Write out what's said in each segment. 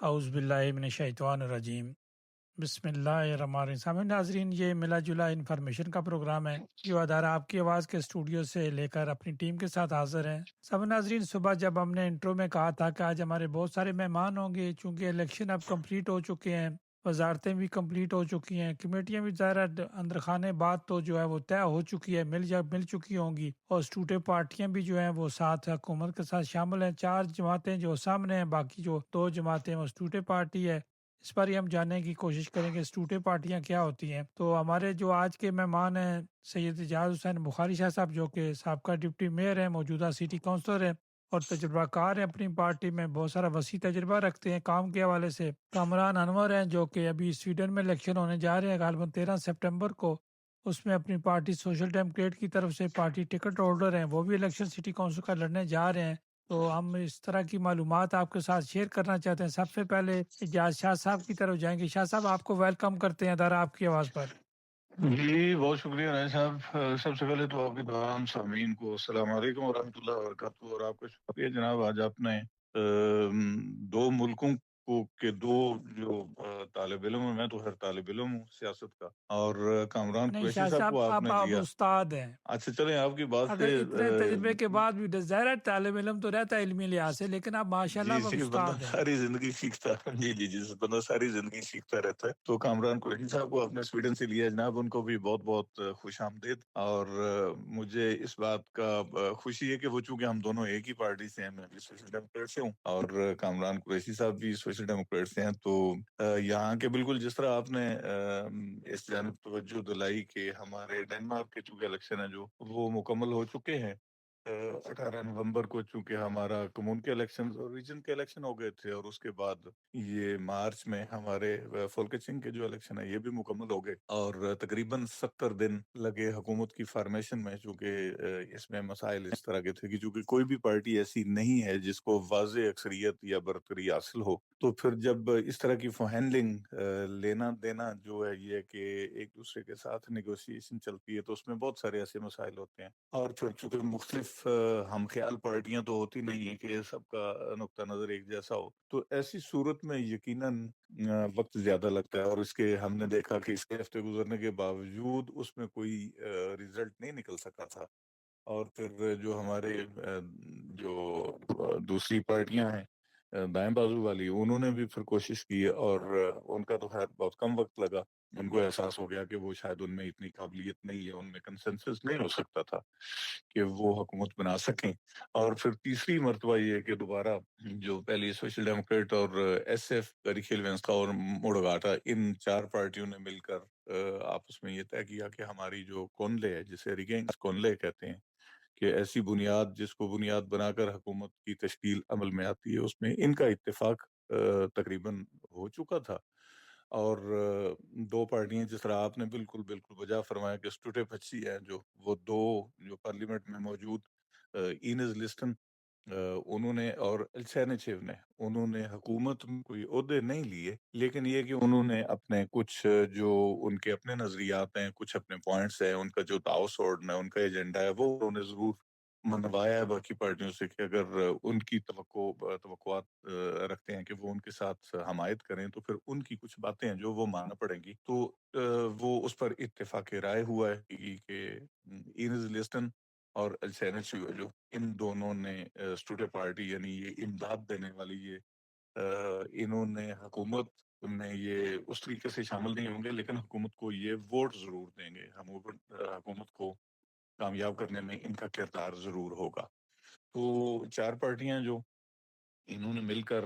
اعوذ باللہ من الشیطان الرجیم، بسم اللہ الرحمن الرحیم۔ سامعین ناظرین، یہ ملا جلا انفارمیشن کا پروگرام ہے جو ادارہ آپ کی آواز کے اسٹوڈیو سے لے کر اپنی ٹیم کے ساتھ حاضر ہیں۔ سامعین ناظرین، صبح جب ہم نے انٹرو میں کہا تھا کہ آج ہمارے بہت سارے مہمان ہوں گے، چونکہ الیکشن اب کمپلیٹ ہو چکے ہیں، وزارتیں بھی کمپلیٹ ہو چکی ہیں، کمیٹیاں بھی ظاہر اندر خانے بات تو جو ہے وہ طے ہو چکی ہے، مل چکی ہوں گی، اور اسٹوڈنٹ پارٹیاں بھی جو ہیں وہ ساتھ حکومت کے ساتھ شامل ہیں۔ 4 جماعتیں جو سامنے ہیں، باقی جو 2 جماعتیں وہ اسٹوڈنٹ پارٹی ہے۔ اس پر ہی ہم جاننے کی کوشش کریں گے اسٹوڈنٹ پارٹیاں کیا ہوتی ہیں۔ تو ہمارے جو آج کے مہمان ہیں سید اعجاز حسین بخاری شاہ صاحب، جو کہ سابقہ ڈپٹی میئر ہیں، موجودہ سٹی کونسلر ہیں اور تجربہ کار ہیں، اپنی پارٹی میں بہت سارا وسیع تجربہ رکھتے ہیں کام کے حوالے سے۔ کامران انور ہیں، جو کہ ابھی سویڈن میں الیکشن ہونے جا رہے ہیں غالباً 13 سپٹمبر کو، اس میں اپنی پارٹی سوشل ڈیموکریٹ کی طرف سے پارٹی ٹکٹ ہولڈر ہیں، وہ بھی الیکشن سٹی کونسل کا لڑنے جا رہے ہیں۔ تو ہم اس طرح کی معلومات آپ کے ساتھ شیئر کرنا چاہتے ہیں۔ سب سے پہلے اعجاز شاہ صاحب کی طرف جائیں گے۔ شاہ صاحب، آپ کو ویلکم کرتے ہیں ادارہ آپ کی آواز پر۔ جی بہت شکریہ رائے صاحب۔ سب سے پہلے تو آپ کے تمام سامعین کو السلام علیکم ورحمۃ اللہ وبرکاتہ، اور آپ کا شکریہ جناب، آج آپ نے 2 ملکوں کے 2 جو طالب علم ہیں، میں تو ہر طالب علم ہوں سیاست کا، اور کامران نہیں قریشی شاہ صاحب کو صاحب، آپ آپ نے لیا۔ استاد ہیں۔ اچھا چلیں، آپ کی بات اگر سے اتنے تجربے کے بعد بھی ظاہر ہے طالب علم تو رہتا ہے علمی لحاظ سے، لیکن آپ ماشاءاللہ جی آپ جی، بندہ استاد ہیں۔ ساری زندگی سیکھتا ہے۔ جی جی جی، بندہ ساری زندگی سیکھتا رہتا ہے۔ تو کامران قریشی صاحب کو آپ نے سویڈن سے لیا جناب، ان کو بھی بہت بہت خوش آمدید۔ اور مجھے اس بات کا خوشی ہے کہ وہ چونکہ ہم دونوں ایک ہی پارٹی سے ہیں، میں بھی سوشل ڈیموکریٹ سے ہوں اور کامران قریشی صاحب بھی سوشل ڈیموکریٹ سے ہیں، تو یہاں کے بالکل جس طرح آپ نے اس جانب توجہ دلائی کہ ہمارے ڈنمارک کے چونکہ الیکشن ہے جو وہ مکمل ہو چکے ہیں 18 نومبر کو، چونکہ ہمارا کمون کے الیکشن اور ریجن کے الیکشن ہو گئے تھے، اور اس کے بعد یہ مارچ میں ہمارے فولکچنگ کے جو الیکشن ہے یہ بھی مکمل ہو گئے، اور تقریباً 70 دن لگے حکومت کی فارمیشن میں، چونکہ اس میں مسائل اس طرح کے تھے کہ چونکہ کوئی بھی پارٹی ایسی نہیں ہے جس کو واضح اکثریت یا برتری حاصل ہو، تو پھر جب اس طرح کی ہینڈلنگ لینا دینا جو ہے یہ کہ ایک دوسرے کے ساتھ نیگوسیشن چلتی ہے، تو اس میں بہت سارے ایسے مسائل ہوتے ہیں، اور پھر چونکہ مختلف ہم خیال پارٹیاں تو ہوتی نہیں ہیں کہ سب کا نقطہ نظر ایک جیسا ہو، تو ایسی صورت میں یقیناً وقت زیادہ لگتا ہے، اور اس کے ہم نے دیکھا کہ اس کے ہفتے گزرنے کے باوجود اس میں کوئی ریزلٹ نہیں نکل سکا تھا، اور پھر جو ہمارے جو دوسری پارٹیاں ہیں دائیں بازو والی، انہوں نے بھی پھر کوشش کی، اور ان کا تو خیر بہت کم وقت لگا، ان کو احساس ہو گیا کہ وہ شاید ان میں اتنی قابلیت نہیں ہے، ان میں کنسنسس نہیں ہو سکتا تھا کہ وہ حکومت بنا سکیں، اور پھر تیسری مرتبہ یہ کہ دوبارہ جو پہلی سوشل ڈیموکریٹ اور ایس ایف کریکھیل وینسکا اور موڑگاٹا، ان 4 پارٹیوں نے مل کر آپس میں یہ طے کیا کہ ہماری جو کونلے ہے، جسے ریگینگ کونلے کہتے ہیں، کہ ایسی بنیاد جس کو بنیاد بنا کر حکومت کی تشکیل عمل میں آتی ہے، اس میں ان کا اتفاق تقریباً ہو چکا تھا، اور 2 پارٹیاں جس طرح آپ نے بالکل بالکل بجا فرمایا کہ سٹوٹے پچھی ہے، جو وہ 2 جو پارلیمنٹ میں موجود اینز لسٹن انہوں نے اور السینچیو نے، انہوں نے حکومت میں کوئی عہدے نہیں لیے، لیکن یہ کہ انہوں نے اپنے کچھ جو ان کے اپنے نظریات ہیں، کچھ اپنے پوائنٹس ہیں، ان کا جو داؤ ہے، ان کا ایجنڈا ہے، وہ انہوں نے ضرور منوایا ہے باقی پارٹیوں سے کہ اگر ان کی توقعات رکھتے ہیں کہ وہ ان کے ساتھ حمایت کریں، تو پھر ان کی کچھ باتیں ہیں جو وہ ماننا پڑیں گی، تو وہ اس پر اتفاق رائے ہوا ہے کہ اینز لسٹن اور السینچیو جو ان دونوں نے اسٹوڈنٹ پارٹی یعنی یہ امداد دینے والی انہوں نے حکومت میں یہ اس طریقے سے شامل نہیں ہوں گے، لیکن حکومت کو یہ ووٹ ضرور دیں گے، حکومت کو کامیاب کرنے میں ان کا کردار ضرور ہوگا۔ تو 4 پارٹیاں جو انہوں نے مل کر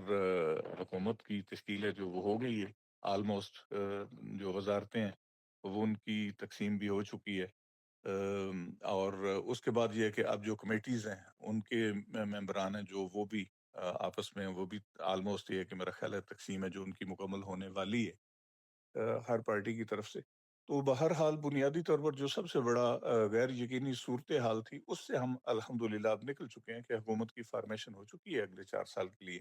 حکومت کی تشکیل ہے جو وہ ہو گئی ہے آلموسٹ، جو وزارتیں ہیں وہ ان کی تقسیم بھی ہو چکی ہے، اور اس کے بعد یہ ہے کہ اب جو کمیٹیز ہیں ان کے ممبران ہیں جو وہ بھی آپس میں وہ بھی آلموسٹ یہ ہے کہ میرا خیال ہے تقسیم ہے جو ان کی مکمل ہونے والی ہے ہر پارٹی کی طرف سے۔ تو بہرحال بنیادی طور پر جو سب سے بڑا غیر یقینی صورتحال تھی، اس سے ہم الحمدللہ اب نکل چکے ہیں کہ حکومت کی فارمیشن ہو چکی ہے اگلے 4 سال کے لیے،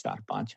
4-5,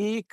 1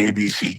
ABC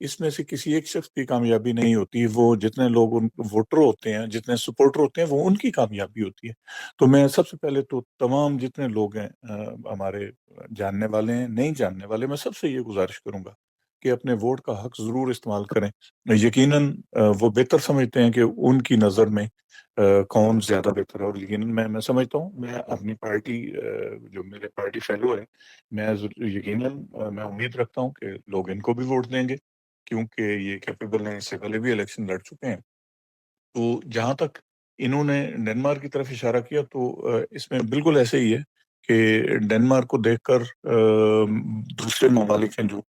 اس میں سے کسی ایک شخص کی کامیابی نہیں ہوتی، وہ جتنے لوگ ان ووٹر ہوتے ہیں، جتنے سپورٹر ہوتے ہیں، وہ ان کی کامیابی ہوتی ہے۔ تو میں سب سے پہلے تو تمام جتنے لوگ ہیں ہمارے جاننے والے ہیں، نہیں جاننے والے، میں سب سے یہ گزارش کروں گا کہ اپنے ووٹ کا حق ضرور استعمال کریں۔ یقیناً وہ بہتر سمجھتے ہیں کہ ان کی نظر میں کون زیادہ بہتر ہے، اور یقیناً میں سمجھتا ہوں، میں اپنی پارٹی جو میرے پارٹی فیلو ہے، یقیناً میں امید رکھتا ہوں کہ لوگ ان کو بھی ووٹ دیں گے، کیونکہ یہ کیپیبل ہیں، اس سے پہلے بھی الیکشن لڑ چکے ہیں۔ تو جہاں تک انہوں نے ڈنمارک کی طرف اشارہ کیا، تو اس میں بالکل ایسے ہی ہے کہ ڈنمارک کو دیکھ کر دوسرے ممالک ہیں جو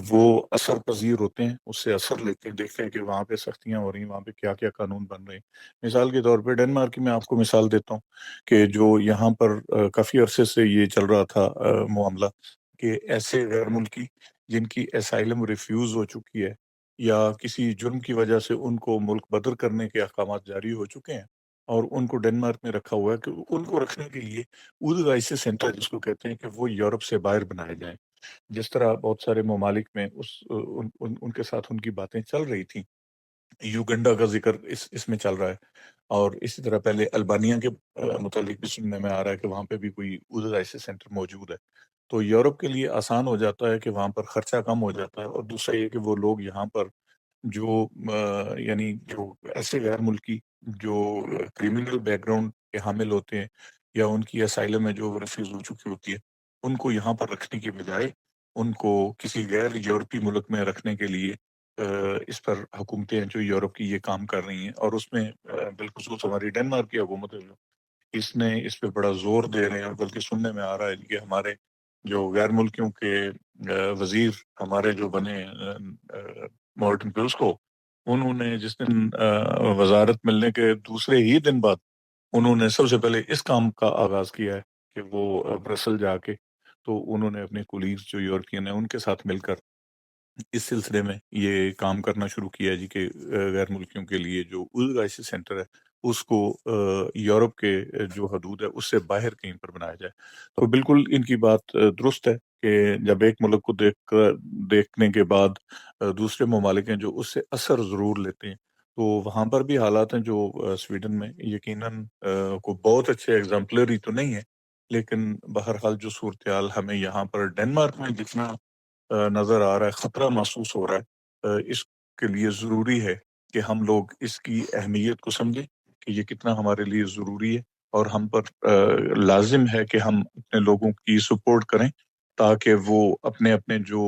وہ اثر پذیر ہوتے ہیں، اس سے اثر لیتے ہیں، دیکھتے ہیں کہ وہاں پہ سختیاں ہو رہی ہیں، وہاں پہ کیا کیا قانون بن رہے ہیں۔ مثال کے طور پہ ڈنمارک کی میں آپ کو مثال دیتا ہوں کہ جو یہاں پر کافی عرصے سے یہ چل رہا تھا معاملہ کہ ایسے غیر ملکی جن کی اسائلم ریفیوز ہو چکی ہے یا کسی جرم کی وجہ سے ان کو ملک بدر کرنے کے احکامات جاری ہو چکے ہیں اور ان کو ڈنمارک میں رکھا ہوا ہے، کہ ان کو رکھنے کے لیے اودگائسی سینٹر جس کو کہتے ہیں کہ وہ یورپ سے باہر بنائے جائیں۔ جس طرح بہت سارے ممالک میں ان کے ساتھ ان کی باتیں چل رہی تھیں، یوگنڈا کا ذکر اس میں چل رہا ہے، اور اسی طرح پہلے البانیہ کے متعلق بھی سننے میں آ رہا ہے کہ وہاں پہ بھی کوئی اودگائسی سینٹر موجود ہے۔ تو یورپ کے لیے آسان ہو جاتا ہے کہ وہاں پر خرچہ کم ہو جاتا ہے، اور دوسرا یہ کہ وہ لوگ یہاں پر جو یعنی جو ایسے غیر ملکی جو کریمنل بیک گراؤنڈ کے حامل ہوتے ہیں یا ان کی اسائلم میں جو ریفیوز ہو چکی ہوتی ہے، ان کو یہاں پر رکھنے کی بجائے ان کو کسی غیر یورپی ملک میں رکھنے کے لیے اس پر حکومتیں ہیں جو یورپ کی یہ کام کر رہی ہیں، اور اس میں بالخصوص ہماری ڈنمارک کی حکومت ہے جو اس نے اس پہ بڑا زور دے رہے ہیں، اور بلکہ سننے میں آ رہا ہے کہ ہمارے جو غیر ملکیوں کے وزیر ہمارے جو بنے مارٹن پیوسکو، انہوں نے جس دن وزارت ملنے کے دوسرے ہی دن بعد انہوں نے سب سے پہلے اس کام کا آغاز کیا ہے کہ وہ برسل جا کے تو انہوں نے اپنے کولیگز جو یورپین ہیں ان کے ساتھ مل کر اس سلسلے میں یہ کام کرنا شروع کیا جی کہ غیر ملکیوں کے لیے جو اودگائسی سینٹر ہے اس کو یورپ کے جو حدود ہے اس سے باہر کہیں پر بنایا جائے۔ تو بالکل ان کی بات درست ہے کہ جب ایک ملک کو دیکھنے کے بعد دوسرے ممالک ہیں جو اس سے اثر ضرور لیتے ہیں، تو وہاں پر بھی حالات ہیں جو سویڈن میں یقیناً کوئی بہت اچھے ایگزامپلری تو نہیں ہے، لیکن بہرحال جو صورتحال ہمیں یہاں پر ڈنمارک میں جتنا نظر آ رہا ہے، خطرہ محسوس ہو رہا ہے، اس کے لیے ضروری ہے کہ ہم لوگ اس کی اہمیت کو سمجھیں کہ یہ کتنا ہمارے لیے ضروری ہے، اور ہم پر لازم ہے کہ ہم اپنے لوگوں کی سپورٹ کریں تاکہ وہ اپنے اپنے جو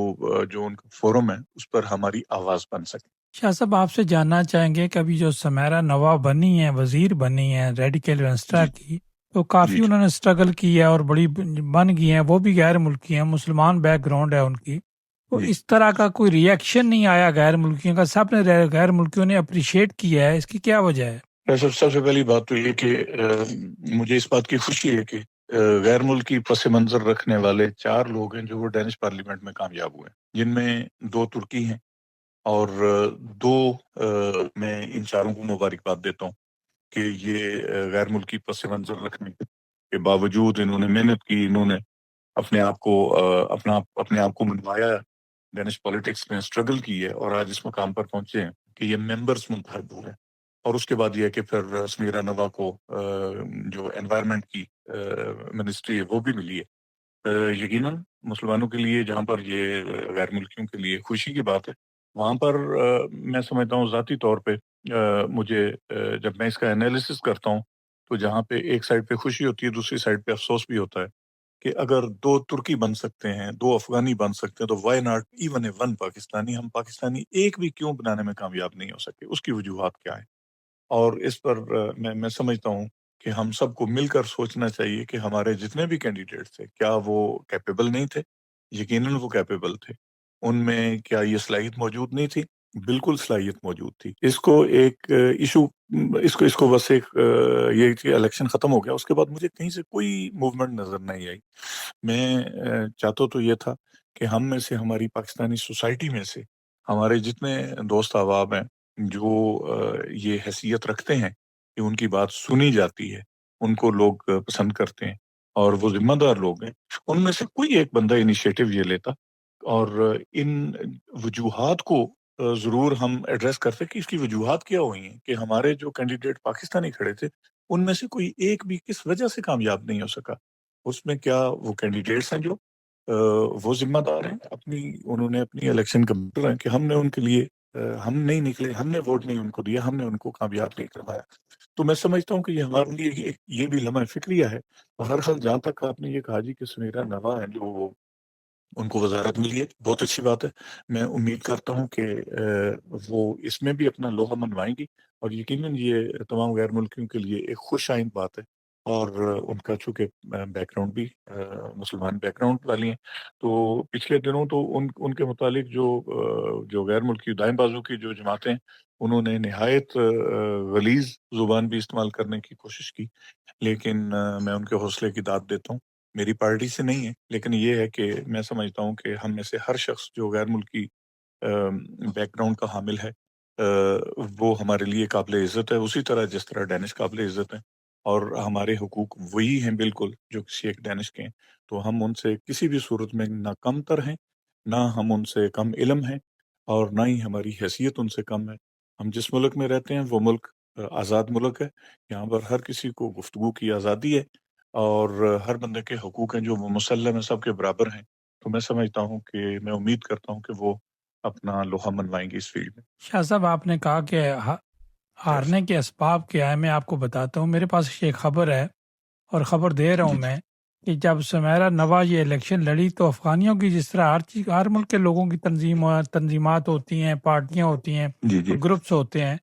ان کا فورم ہے اس پر ہماری آواز بن سکے۔ شاہ صاحب، آپ سے جاننا چاہیں گے کہ ابھی جو سمیرا نواب بنی ہیں، وزیر بنی ہیں ریڈیکل وینسٹرا جی کی، تو کافی جی انہوں نے اسٹرگل کی ہے اور بڑی بن گئی ہیں، وہ بھی غیر ملکی ہیں، مسلمان بیک گراؤنڈ ہے ان کی، تو جی اس طرح کا کوئی ری ایکشن نہیں آیا غیر ملکیوں کا، سب نے غیر ملکیوں نے اپریشیٹ کیا ہے، اس کی کیا وجہ ہے؟ سب سے پہلی بات تو یہ کہ مجھے اس بات کی خوشی ہے کہ غیر ملکی پس منظر رکھنے والے 4 لوگ ہیں جو وہ ڈینش پارلیمنٹ میں کامیاب ہوئے ہیں، جن میں 2 ترکی ہیں، اور 2 میں ان 4 کو مبارکباد دیتا ہوں کہ یہ غیر ملکی پس منظر رکھنے کے باوجود انہوں نے محنت کی، انہوں نے اپنے آپ کو اپنے آپ کو منوایا، ڈینش پالیٹکس میں اسٹرگل کی ہے، اور آج اس مقام پر پہنچے ہیں کہ یہ ممبرز منتخب ہوئے ہیں۔ اور اس کے بعد یہ کہ پھر سمیرا نوا کو جو انوائرمنٹ کی منسٹری ہے وہ بھی ملی ہے۔ یقیناً مسلمانوں کے لیے جہاں پر یہ غیر ملکیوں کے لیے خوشی کی بات ہے، وہاں پر میں سمجھتا ہوں ذاتی طور پہ مجھے جب میں اس کا انالیسس کرتا ہوں تو جہاں پہ ایک سائڈ پہ خوشی ہوتی ہے، دوسری سائڈ پہ افسوس بھی ہوتا ہے کہ اگر 2 ترکی بن سکتے ہیں، 2 افغانی بن سکتے ہیں، تو why not even a 1 Pakistani? ہم پاکستانی ایک بھی کیوں بنانے میں کامیاب نہیں ہو سکے؟ اس کی وجوہات کیا ہیں؟ اور اس پر میں سمجھتا ہوں کہ ہم سب کو مل کر سوچنا چاہیے کہ ہمارے جتنے بھی کینڈیڈیٹ تھے کیا وہ کیپیبل نہیں تھے؟ یقیناً وہ کیپیبل تھے۔ ان میں کیا یہ صلاحیت موجود نہیں تھی؟ بالکل صلاحیت موجود تھی۔ اس کو ایک ایشو اس کو بس ایک یہ کہ الیکشن ختم ہو گیا، اس کے بعد مجھے کہیں سے کوئی موومنٹ نظر نہیں آئی۔ میں چاہتا تو یہ تھا کہ ہم میں سے، ہماری پاکستانی سوسائٹی میں سے ہمارے جتنے دوست احباب ہیں جو یہ حیثیت رکھتے ہیں کہ ان کی بات سنی جاتی ہے، ان کو لوگ پسند کرتے ہیں اور وہ ذمہ دار لوگ ہیں، ان میں سے کوئی ایک بندہ انیشیٹو یہ لیتا اور ان وجوہات کو ضرور ہم ایڈریس کرتے کہ اس کی وجوہات کیا ہوئی ہیں کہ ہمارے جو کینڈیڈیٹ پاکستانی کھڑے تھے ان میں سے کوئی ایک بھی کس وجہ سے کامیاب نہیں ہو سکا. اس میں کیا وہ کینڈیڈیٹس ہیں جو وہ ذمہ دار ہیں، انہوں نے اپنی الیکشن کمیٹر ہیں کہ ہم نے ان کے لیے ہم نہیں نکلے، ہم نے ووٹ نہیں ان کو دیا، ہم نے ان کو کامیاب نہیں کروایا. تو میں سمجھتا ہوں کہ یہ ہمارے لیے یہ بھی لمحہ فکریہ ہے. بہرحال جہاں تک آپ نے یہ کہا جی کہ سمیرا نوا ہے جو ان کو وزارت ملی ہے، بہت اچھی بات ہے. میں امید کرتا ہوں کہ وہ اس میں بھی اپنا لوہا منوائیں گی، اور یقیناً یہ تمام غیر ملکیوں کے لیے ایک خوش آئند بات ہے. اور ان کا چونکہ بیک گراؤنڈ بھی مسلمان بیک گراؤنڈ والی ہیں، تو پچھلے دنوں تو ان کے متعلق جو غیر ملکی دائیں بازو کی جو جماعتیں، انہوں نے نہایت غلیظ زبان بھی استعمال کرنے کی کوشش کی. لیکن میں ان کے حوصلے کی داد دیتا ہوں. میری پارٹی سے نہیں ہے، لیکن یہ ہے کہ میں سمجھتا ہوں کہ ہم میں سے ہر شخص جو غیر ملکی بیک گراؤنڈ کا حامل ہے وہ ہمارے لیے قابل عزت ہے، اسی طرح جس طرح ڈینش قابل عزت ہے. اور ہمارے حقوق وہی ہیں بالکل جو کسی ایک ڈینش کے ہیں. تو ہم ان سے کسی بھی صورت میں نہ کم تر ہیں، نہ ہم ان سے کم علم ہیں، اور نہ ہی ہماری حیثیت ان سے کم ہے. ہم جس ملک میں رہتے ہیں وہ ملک آزاد ملک ہے. یہاں پر ہر کسی کو گفتگو کی آزادی ہے، اور ہر بندے کے حقوق ہیں جو وہ مسلم ہیں، سب کے برابر ہیں. تو میں سمجھتا ہوں کہ میں امید کرتا ہوں کہ وہ اپنا لوہا منوائیں گے اس فیلڈ میں. شاہ صاحب آپ نے کہا کہ ہارنے کے اسباب کیا ہے، میں آپ کو بتاتا ہوں. میرے پاس ایک خبر ہے اور خبر دے رہا ہوں میں کہ جب سمیرا نوا یہ الیکشن لڑی تو افغانیوں کی جس طرح ہر ملک کے لوگوں کی تنظیمات ہوتی ہیں، پارٹیاں ہوتی ہیں، گروپس ہوتے ہیں،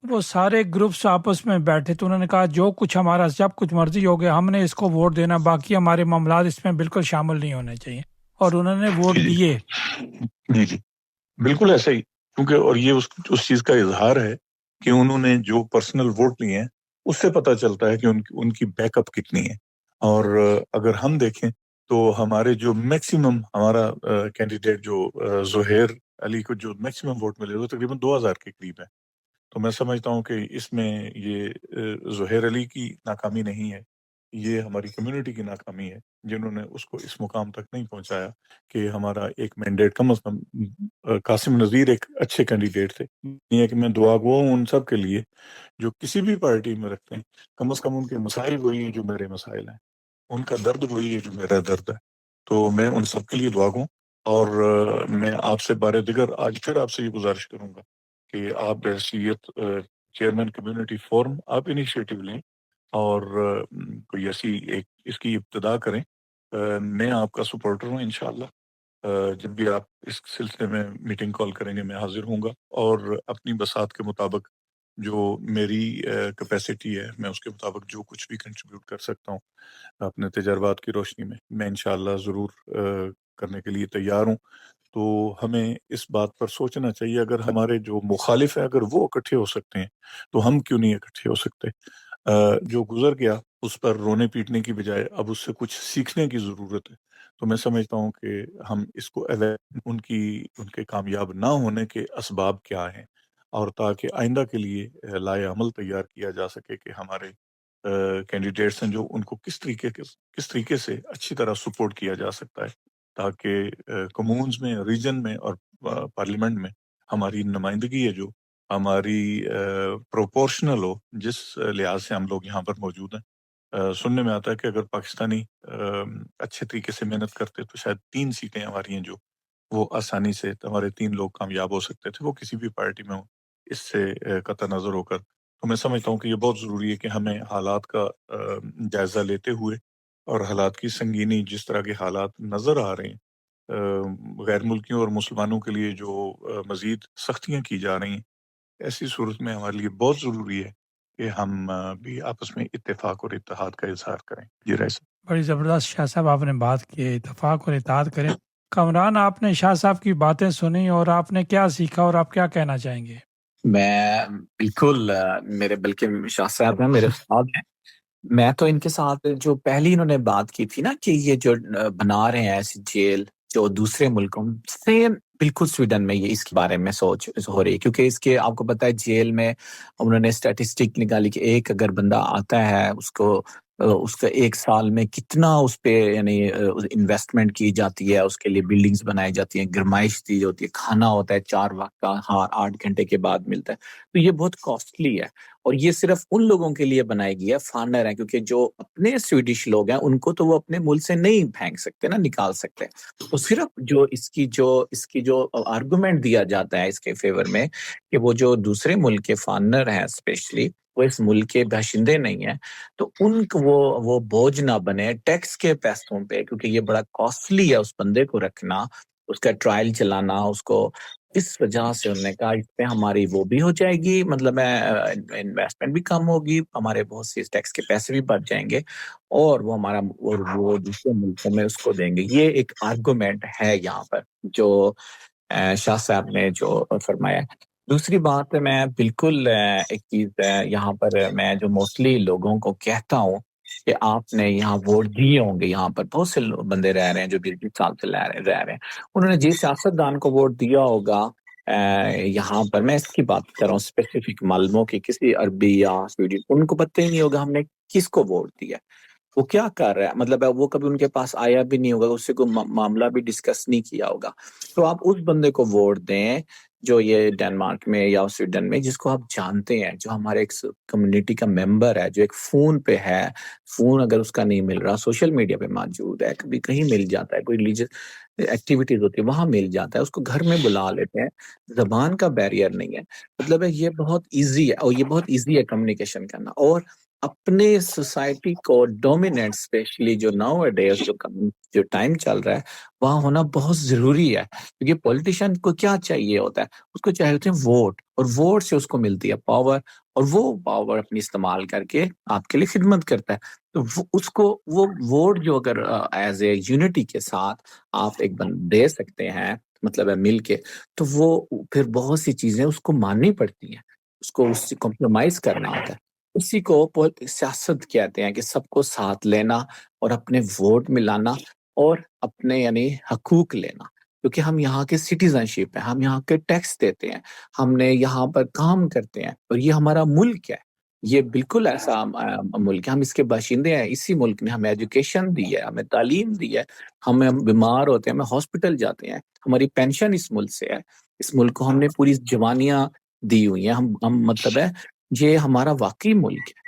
وہ سارے گروپس آپس میں بیٹھے تو انہوں نے کہا جو کچھ ہمارا جب کچھ مرضی ہو گیا ہم نے اس کو ووٹ دینا، باقی ہمارے معاملات اس میں بالکل شامل نہیں ہونے چاہیے، اور انہوں نے ووٹ دیے. جی بالکل ایسا ہی، کیونکہ اور یہ اس چیز کا اظہار ہے کہ انہوں نے جو پرسنل ووٹ لیے ہیں اس سے پتہ چلتا ہے کہ ان کی بیک اپ کتنی ہے. اور اگر ہم دیکھیں تو ہمارے جو میکسیمم ہمارا کینڈیڈیٹ جو زہیر علی کو جو میکسیمم ووٹ ملے وہ تقریباً 2000 کے قریب ہے. تو میں سمجھتا ہوں کہ اس میں یہ زہیر علی کی ناکامی نہیں ہے، یہ ہماری کمیونٹی کی ناکامی ہے جنہوں نے اس کو اس مقام تک نہیں پہنچایا کہ ہمارا ایک مینڈیٹ کم از کم. قاسم نذیر ایک اچھے کینڈیڈیٹ تھے. یہ ہے کہ میں دعا گو ہوں ان سب کے لیے جو کسی بھی پارٹی میں رکھتے ہیں، کم از کم ان کے مسائل وہی ہیں جو میرے مسائل ہیں، ان کا درد وہی ہے جو میرا درد ہے. تو میں ان سب کے لیے دعا گوں. اور میں آپ سے بارے دیگر آج پھر آپ سے یہ گزارش کروں گا کہ آپ بحیثیت چیئرمین کمیونٹی فورم آپ انیشیٹو لیں اور کوئی ایسی ایک اس کی ابتدا کریں. میں آپ کا سپورٹر ہوں انشاءاللہ. جب بھی آپ اس سلسلے میں میٹنگ کال کریں گے میں حاضر ہوں گا، اور اپنی بساط کے مطابق جو میری کیپیسٹی ہے میں اس کے مطابق جو کچھ بھی کنٹریبیوٹ کر سکتا ہوں اپنے تجربات کی روشنی میں انشاءاللہ ضرور کرنے کے لیے تیار ہوں. تو ہمیں اس بات پر سوچنا چاہیے اگر ہمارے جو مخالف ہیں اگر وہ اکٹھے ہو سکتے ہیں تو ہم کیوں نہیں اکٹھے ہو سکتے. جو گزر گیا اس پر رونے پیٹنے کی بجائے اب اس سے کچھ سیکھنے کی ضرورت ہے. تو میں سمجھتا ہوں کہ ہم اس کو ان کے کامیاب نہ ہونے کے اسباب کیا ہیں، اور تاکہ آئندہ کے لیے لائے عمل تیار کیا جا سکے کہ ہمارے کینڈیڈیٹس ہیں جو ان کو کس طریقے سے اچھی طرح سپورٹ کیا جا سکتا ہے، تاکہ کمونز میں، ریجن میں اور پارلیمنٹ میں ہماری نمائندگی ہے جو ہماری پروپورشنل ہو، جس لحاظ سے ہم لوگ یہاں پر موجود ہیں. سننے میں آتا ہے کہ اگر پاکستانی اچھے طریقے سے محنت کرتے تو شاید 3 سیٹیں ہماری ہیں جو وہ آسانی سے ہمارے 3 لوگ کامیاب ہو سکتے تھے، وہ کسی بھی پارٹی میں ہوں اس سے قطع نظر ہو کر. تو میں سمجھتا ہوں کہ یہ بہت ضروری ہے کہ ہمیں حالات کا جائزہ لیتے ہوئے اور حالات کی سنگینی، جس طرح کے حالات نظر آ رہے ہیں غیر ملکیوں اور مسلمانوں کے لیے جو مزید سختیاں کی جا رہی ہیں، ایسی صورت میں ہمارے لیے بہت ضروری ہے کہ ہم بھی آپس میں اتفاق اور اتحاد کا اظہار کریں. جی رائے صاحب. بڑی زبردست شاہ صاحب آپ نے بات کی، اتفاق اور اتحاد کریں. کامران آپ نے شاہ صاحب کی باتیں سنی اور آپ نے کیا سیکھا اور آپ کیا کہنا چاہیں گے؟ میں بالکل میرے بلکہ شاہ صاحب ہیں میرے استاد ہیں. میں تو ان کے ساتھ جو پہلی انہوں نے بات کی تھی نا کہ یہ جو بنا رہے ہیں ایسی جیل جو دوسرے ملکوں سیم بالکل سویڈن میں یہ اس کے بارے میں سوچ ہو رہی ہے، کیونکہ اس کے آپ کو پتہ ہے جیل میں انہوں نے اسٹیٹسٹک نکالی کہ ایک اگر بندہ آتا ہے اس کو اس کا ایک سال میں کتنا اس پہ یعنی انویسٹمنٹ کی جاتی ہے، اس کے لیے بلڈنگز بنائی جاتی ہیں، گرمائش دی ہوتی ہے، کھانا ہوتا ہے 4 وقت کا، ہاں 8 گھنٹے کے بعد ملتا ہے، تو یہ بہت کاسٹلی ہے، اور یہ صرف ان لوگوں کے لیے بنائی گئی ہے فارنر ہیں، کیونکہ جو اپنے سویڈش لوگ ہیں ان کو تو وہ اپنے ملک سے نہیں پھینک سکتے نا، نکال سکتے، تو صرف جو اس کی جو آرگومنٹ دیا جاتا ہے اس کے فیور میں کہ وہ جو دوسرے ملک کے فارنر ہیں اسپیشلی وہ اس ملک کے باشندے نہیں ہیں، تو ان کو وہ بوجھ نہ بنے ٹیکس کے پیسوں پہ، کیونکہ یہ بڑا کاسٹلی ہے اس بندے کو رکھنا، اس کا ٹرائل چلانا، اس کو اس وجہ سے انہوں نے کہا اس پہ ہماری وہ بھی ہو جائے گی، مطلب انویسٹمنٹ بھی کم ہوگی، ہمارے بہت سے ٹیکس کے پیسے بھی بچ جائیں گے، اور وہ ہمارا اور وہ دوسرے ملکوں میں اس کو دیں گے۔ یہ ایک آرگومنٹ ہے یہاں پر جو شاہ صاحب نے جو فرمایا ہے۔ دوسری بات میں بالکل ایک چیز یہاں پر میں جو موسٹلی لوگوں کو کہتا ہوں کہ آپ نے یہاں ووٹ دیے ہوں گے، یہاں پر بہت سے بندے رہ رہے ہیں جو 20 سال سے رہ رہے ہیں، انہوں نے جس سیاستدان کو ووٹ دیا ہوگا یہاں پر، میں اس کی بات کر رہا ہوں اسپیسیفک معلوموں کی، کسی عربی یا سویڈش، ان کو پتہ ہی نہیں ہوگا ہم نے کس کو ووٹ دیا، وہ کیا کر رہا ہے، مطلب وہ کبھی ان کے پاس آیا بھی نہیں ہوگا، اس سے کوئی معاملہ بھی ڈسکس نہیں کیا ہوگا، تو آپ اس بندے کو ووٹ دیں جو یہ ڈنمارک میں یا سویڈن میں جس کو آپ جانتے ہیں، جو ہمارے ایک کمیونٹی کا ممبر ہے، جو ایک فون پہ ہے، فون اگر اس کا نہیں مل رہا، سوشل میڈیا پہ موجود ہے، کبھی کہیں مل جاتا ہے، کوئی ریلیجیس ایکٹیویٹیز ہوتی ہے وہاں مل جاتا ہے، اس کو گھر میں بلا لیتے ہیں، زبان کا بیریئر نہیں ہے، مطلب ہے یہ بہت ایزی ہے، اور یہ بہت ایزی ہے کمیونیکیشن کرنا، اور اپنے سوسائٹی کو ڈومیننٹ اسپیشلی جو ناؤ ڈیز جو ٹائم چل رہا ہے وہاں ہونا بہت ضروری ہے، کیونکہ پولیٹیشین کو کیا چاہیے ہوتا ہے، اس کو چاہیے ہوتے ہیں ووٹ، اور ووٹ سے اس کو ملتی ہے پاور، اور وہ پاور اپنی استعمال کر کے آپ کے لیے خدمت کرتا ہے، تو اس کو وہ ووٹ جو اگر ایز اے یونٹی کے ساتھ آپ ایک دے سکتے ہیں، مطلب ہے مل کے، تو وہ پھر بہت سی چیزیں اس کو ماننی پڑتی ہیں، اس کو اس سے کمپرومائز کرنا ہوتا ہے، اسی کو سیاست کہتے ہیں کہ سب کو ساتھ لینا اور اپنے ووٹ ملانا اور اپنے یعنی حقوق لینا، کیونکہ ہم یہاں کے سٹیزن شپ ہیں، ہم یہاں کے ٹیکس دیتے ہیں، ہم نے یہاں پر کام کرتے ہیں، اور یہ ہمارا ملک ہے، یہ بالکل ایسا ملک ہے، ہم اس کے باشندے ہیں، اسی ملک نے ہمیں ایجوکیشن دی ہے، ہمیں تعلیم دی ہے، ہم بیمار ہوتے ہیں ہمیں ہاسپٹل جاتے ہیں، ہماری پینشن اس ملک سے ہے، اس ملک کو ہم نے پوری جوانیاں دی ہوئی ہیں، ہم مطلب ہے یہ ہمارا واقعی ملک ہے،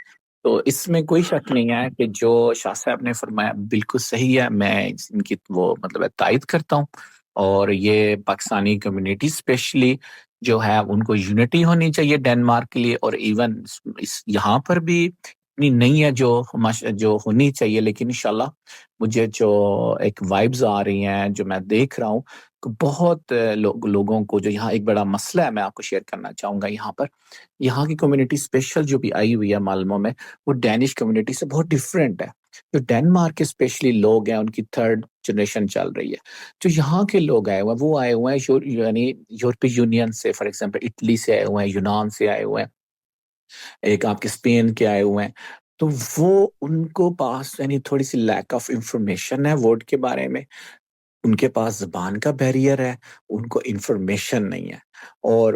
تو اس میں کوئی شک نہیں ہے کہ جو شاہ صاحب نے فرمایا بالکل صحیح ہے، میں ان کی وہ مطلب ہے تائید کرتا ہوں، اور یہ پاکستانی کمیونٹی اسپیشلی جو ہے ان کو یونٹی ہونی چاہیے ڈنمارک کے لیے، اور ایون یہاں پر بھی اتنی نہیں ہے جو ہونی چاہیے، لیکن انشاءاللہ مجھے جو ایک وائبز آ رہی ہیں جو میں دیکھ رہا ہوں کہ بہت لوگوں کو جو یہاں ایک بڑا مسئلہ ہے، میں آپ کو شیئر کرنا چاہوں گا، یہاں پر یہاں کی کمیونٹی اسپیشل جو بھی آئی ہوئی ہے معلوموں میں، وہ ڈینش کمیونٹی سے بہت ڈیفرنٹ ہے، جو ڈنمارک کے اسپیشلی لوگ ہیں ان کی 3rd جنریشن چل رہی ہے، جو یہاں کے لوگ آئے ہوئے ہیں وہ آئے ہوئے ہیں یعنی یورپی یونین سے، فار ایگزامپل اٹلی سے آئے ہوئے ہیں، یونان سے آئے ہوئے ہیں، ایک آپ کے اسپین کے آئے ہوئے ہیں، تو وہ ان کو پاس یعنی تھوڑی سی لیک آف انفارمیشن ہے ووٹ کے بارے میں، ان کے پاس زبان کا بیریئر ہے، ان کو انفارمیشن نہیں ہے، اور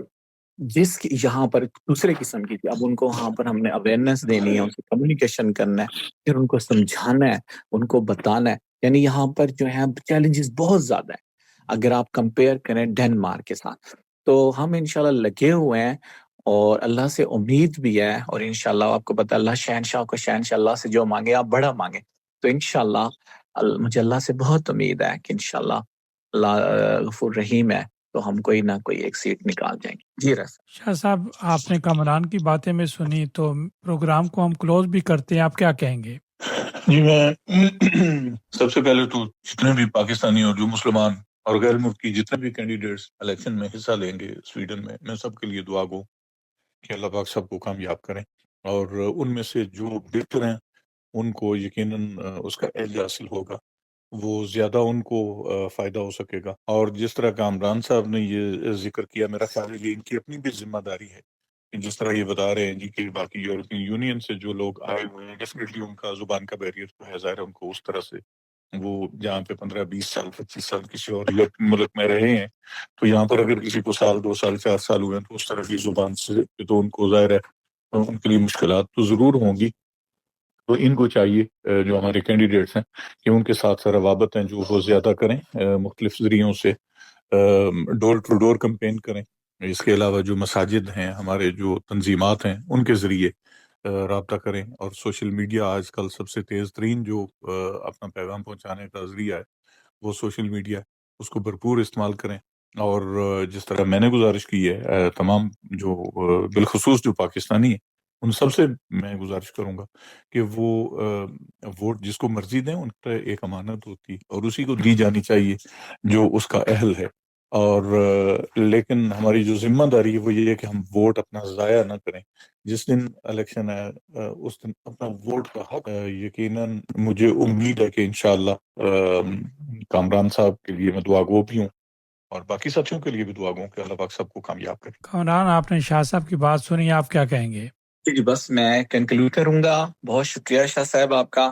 جس یہاں پر دوسرے قسم کی اب ان کو وہاں پر ہم نے اویئرنیس دینی ہے، ان سے کمیونیکیشن کرنا ہے، پھر ان کو سمجھانا ہے، ان کو بتانا ہے، یعنی یہاں پر جو ہے چیلنجز بہت زیادہ ہیں اگر آپ کمپیئر کریں ڈنمارک کے ساتھ، تو ہم انشاءاللہ لگے ہوئے ہیں، اور اللہ سے امید بھی ہے، اور انشاءاللہ آپ کو پتہ اللہ شہنشاہ کو شہنشاہ اللہ سے جو مانگے آپ بڑا مانگے، تو انشاءاللہ مجھے اللہ سے بہت امید ہے کہ انشاءاللہ اللہ غفور رحیم ہے، تو ہم کوئی نہ کوئی ایک سیٹ نکال جائیں گے۔ جی رس شاہ صاحب آپ نے کامران کی باتیں میں سنی تو پروگرام کو ہم کلوز بھی کرتے ہیں، آپ کیا کہیں گے؟ جی میں سب سے پہلے تو جتنے بھی پاکستانی اور جو مسلمان اور غیر ملکی جتنے بھی کینڈیڈیٹس الیکشن میں حصہ لیں گے سویڈن میں سب کے لیے دعا گو کہ اللہ پاک سب کو کامیاب کریں، اور ان میں سے جو بہتر ہیں ان کو یقیناً اس کا اعزاز حاصل ہوگا، وہ زیادہ ان کو فائدہ ہو سکے گا، اور جس طرح کامران صاحب نے یہ ذکر کیا، میرا خیال ہے کہ ان کی اپنی بھی ذمہ داری ہے، جس طرح یہ بتا رہے ہیں جی کہ باقی یورپین یونین سے جو لوگ آئے ہوئے ہیں ڈیفینیٹلی ان کا زبان کا بیریئر تو ہے، ظاہر ہے ان کو اس طرح سے وہ جہاں پہ 15-20 سال 25 سال کسی اور یورپین ملک میں رہے ہیں، تو یہاں پر اگر کسی کو 1 سال 2 سال 4 سال ہوئے ہیں تو اس طرح کی زبان سے تو ان کو ظاہر ہے ان کے لیے مشکلات تو ضرور ہوں گی، تو ان کو چاہیے جو ہمارے کینڈیڈیٹس ہیں کہ ان کے ساتھ روابط ہیں جو وہ زیادہ کریں، مختلف ذریعوں سے ڈور ٹو ڈور کمپین کریں. اس کے علاوہ جو مساجد ہیں، ہمارے جو تنظیمات ہیں، ان کے ذریعے رابطہ کریں. اور سوشل میڈیا آج کل سب سے تیز ترین جو اپنا پیغام پہنچانے کا ذریعہ ہے وہ سوشل میڈیا، اس کو بھرپور استعمال کریں. اور جس طرح میں نے گزارش کی ہے تمام جو بالخصوص جو پاکستانی ہیں، ان سب سے میں گزارش کروں گا کہ وہ ووٹ جس کو مرضی دیں، ان کا ایک امانت ہوتی ہے اور اسی کو دی جانی چاہیے جو اس کا اہل ہے. اور لیکن ہماری جو ذمہ داری ہے وہ یہ ہے کہ ہم ووٹ اپنا ضائع نہ کریں. جس دن الیکشن ہے اس دن اپنا ووٹ کا حق یقیناً مجھے امید ہے کہ انشاءاللہ کامران صاحب کے لیے میں دعا گو بھی ہوں اور باقی ساتھیوں کے لیے بھی دعا گو کہ اللہ پاک سب کو کامیاب کرے. کامران، آپ نے شاہ صاحب کی بات سنی، آپ کیا کہیں گے؟ جی بس میں کنکلوڈ کروں گا. بہت شکریہ شاہ صاحب آپ کا،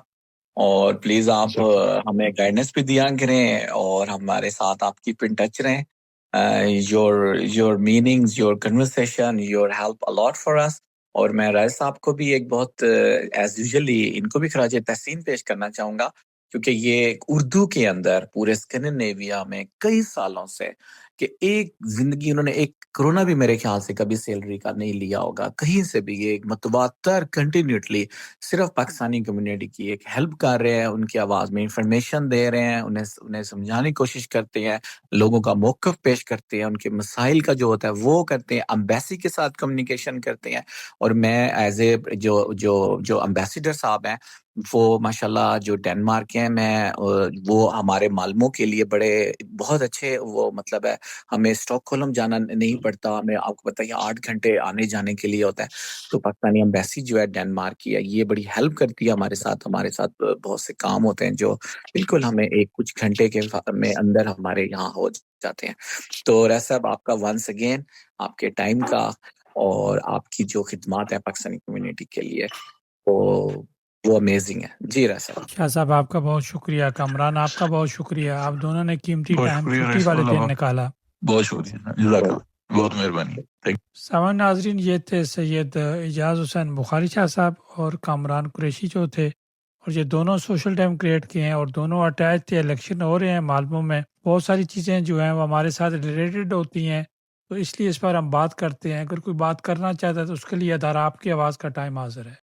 اور پلیز آپ ہمیں گائیڈنس بھی دیا کریں اور ہمارے ساتھ آپ کی ان ٹچ رہیں. your meanings, your conversation, your help a lot for us. اور میں رائے صاحب کو بھی ایک بہت ایز یوزلی ان کو بھی خراج تحسین پیش کرنا چاہوں گا، کیونکہ یہ اردو کے اندر پورے اسکینڈینیویا میں کئی سالوں سے کہ ایک زندگی انہوں نے ایک کرونا بھی میرے خیال سے کبھی سیلری کا نہیں لیا ہوگا کہیں سے بھی. یہ ایک متواتر کنٹینیوٹلی صرف پاکستانی کمیونٹی کی ایک ہیلپ کر رہے ہیں، ان کی آواز میں انفارمیشن دے رہے ہیں، انہیں سمجھانے کی کوشش کرتے ہیں، لوگوں کا موقف پیش کرتے ہیں، ان کے مسائل کا جو ہوتا ہے وہ کرتے ہیں، امبیسی کے ساتھ کمیونیکیشن کرتے ہیں. اور میں ایز اے جو امبیسیڈر صاحب ہیں وہ ماشاءاللہ جو ڈینمارک ہیں، میں وہ ہمارے معلموں کے لیے بہت اچھے، وہ مطلب ہے ہمیں اسٹاک ہولم جانا نہیں پڑتا، ہمیں آپ کو بتائیے 8 گھنٹے آنے جانے کے لیے ہوتا ہے. تو پاکستانی امبیسی جو ہے ڈینمارک کی ہے، یہ بڑی ہیلپ کرتی ہے ہمارے ساتھ بہت سے کام ہوتے ہیں جو بالکل ہمیں ایک کچھ گھنٹے کے میں اندر ہمارے یہاں ہو جاتے ہیں. تو رائے صاحب آپ کا ونس اگین آپ کے ٹائم کا اور آپ کی جو خدمات ہیں پاکستانی کمیونٹی کے لیے وہ امیزنگ ہے. جی رائے صاحب. شاہ صاحب آپ کا بہت شکریہ. کامران آپ کا بہت شکریہ، آپ دونوں نے قیمتی بہت ٹائم شکریہ چھٹی والے دن نکالا. بہت شکریہ، جزاک اللہ، بہت مہربانی. سامان ناظرین، یہ تھے سید اعجاز حسین بخاری شاہ صاحب اور کامران قریشی جو تھے، اور یہ دونوں سوشل ٹائم کریٹ کیے ہیں اور دونوں اٹیچ تھے. الیکشن ہو رہے ہیں معلوموں میں، بہت ساری چیزیں جو ہیں وہ ہمارے ساتھ ریلیٹڈ ہوتی ہیں، تو اس لیے اس پر ہم بات کرتے ہیں. اگر کوئی بات کرنا چاہتا ہے تو اس کے لیے ادارہ آپ کی آواز کا ٹائم حاضر ہے.